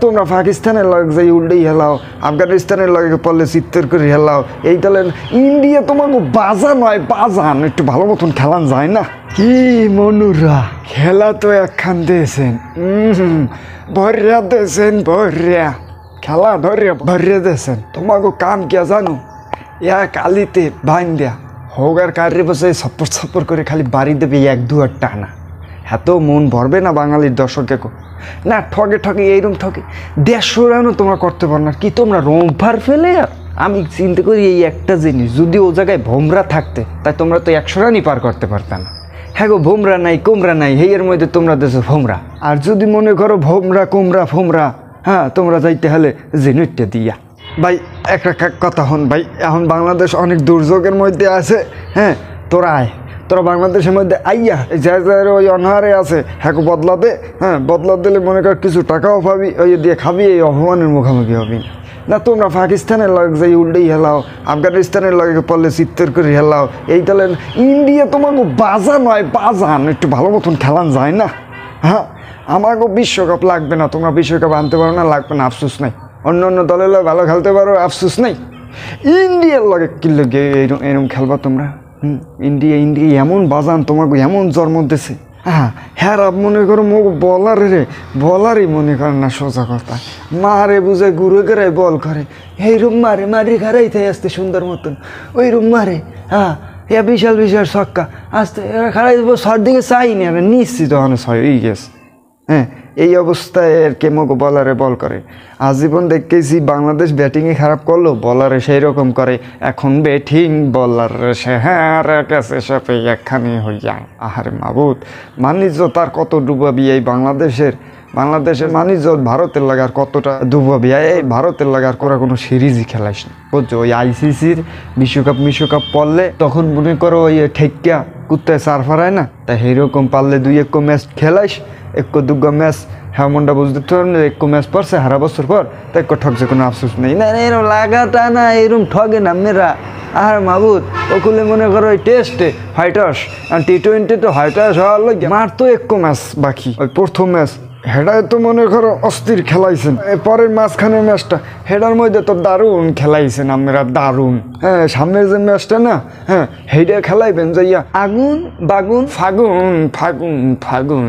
তোমরা পাকিস্তানের লগে যাই উল্টেই হেলাও, আফগানিস্তানের লগে পড়লে চিত্তর করে হেলাও, এই তাহলে ইন্ডিয়া তোমাকে বাজা নয় বাজান, একটু ভালো মতন খেলান যায় না? কি মনুরা খেলা তো একখান দিয়েছেন, ভরিয়া দিয়েছেন, ভরিয়া খেলা ধরিয়া ভরিয়া দিয়েছেন। তোমাকে কাম কে জানো, এক আলিতে বাইন দেয়া হোগার কারে বসে সপ্পর সপ্পর করে খালি বাড়ি দেবে এক দুয়ার টানা। এত মন ভরবে না বাঙালির দর্শকে না, ঠকে ঠকে এইরকম ঠকে 150 রানও তোমরা করতে পারো না। কি তোমরা রোমফার ফেলে? আর আমি চিন্তা করি এই একটা জিনিস, যদি ও জায়গায় ভোমরা থাকতে তাই তোমরা তো 100 রানই পার করতে পারতাম না। হ্যাঁ গো, ভোমরা নাই কোমরা নাই, হেয়ের মধ্যে তোমরা দেশো ভোমরা। আর যদি মনে করো ভোমরা কোমরা ফোমরা, হ্যাঁ তোমরা যাইতে হলে জিনিসটা দিয়া। ভাই একটা কথা হন ভাই, এখন বাংলাদেশ অনেক দুর্যোগের মধ্যে আছে। হ্যাঁ তোরা বাংলাদেশের মধ্যে আইয়া যা ওই অনাহারে আছে হ্যাঁ বদলা দে, হ্যাঁ বদলা দিলে মনে কর কিছু টাকাও পাবি, ওই দিয়ে খাবি, এই অপমানের মুখোমুখি হবি না। তোমরা পাকিস্তানের লগে যাই উল্টেই হেলাও, আফগানিস্তানের লগে পড়লে চিত্তর করে হেলাও, এই তাহলে ইন্ডিয়া তোমাকে বাজা নয় বাজান, একটু ভালো মতন খেলান যায় না? হ্যাঁ আমাকেও বিশ্বকাপ লাগবে না, তোমরা বিশ্বকাপ আনতে পারো না, লাগবে না, আফসোস নাই। অন্য অন্য দলের লগে ভালো খেলতে পারো, আফসোস নেই। ইন্ডিয়ার লগে কি লগে এরকম খেলবা তোমরা? ইন্ডিয়া এমন বাজান তোমাকে এমন জন্ম দিছে। হ্যাঁ মনে করো মুখ বলারই মনে করে না, সোজা কথা মারে বুঝে ঘুরে গেড়াই বল করে, এই রুম মারি খারাইতে আসতে সুন্দর মতন, ওই রুম মারে বিশাল বিশাল ছক্কা আসতে খারাই শট দিকে চাই নি, আমি নিশ্চিত ছয় হয়ে গেছে। হ্যাঁ এই অবস্থায় আর কে মুখ বলারে বল করে। আজীবন দেখেছি বাংলাদেশ ব্যাটিংয়ে খারাপ করলো, বলারে সেই রকম করে। এখন ব্যাটিং বলার সে হ্যাঁ কাছে সাপে একখানে হয়ে যায়। আহারে মাবুদ, বাণিজ্য তার কত ডুবাবি এই বাংলাদেশের বাণিজ্য ভারতের লাগার কতটা ডুবাবি। এই ভারতের লাগার করা কোনো সিরিজই খেলাইস না, বুঝছো? ওই ICCর বিশ্বকাপ পড়লে তখন মনে করো ওই ঠেকিয়া কুত্তায় সার ফারায় না, তাই সেইরকম পারলে 2-1 ম্যাচ খেলাইস, 1-2 ম্যাচ হ্যাঁ মনটা বুঝতে পারবেন, 1 ম্যাচ পড়ছে হারা বছর পর, তাই ঠকছে, কোনো আফসোস নেই। না এরকম লাগাটা না, এরকম ঠগে না মেয়েরা। আর মাবুদ ওগুলো মনে করো ওই টেস্টে ফাইটার্স আর T20 তো ফাইটার্স হওয়ার লাগে মার তো 1 ম্যাচ বাকি, ওই প্রথম ম্যাচ হেডায় তো মনে করো অস্থির খেলাইছেন। পরের মাঝখানের ম্যাচটা হেডার মধ্যে তো দারুণ খেলাইছেন আমরা, দারুণ। হ্যাঁ সামনের যে ম্যাচটা না, হ্যাঁ হেডে খেলাইবেন যাইয়া আগুন বাগুন ফাগুন ফাগুন ফাগুন।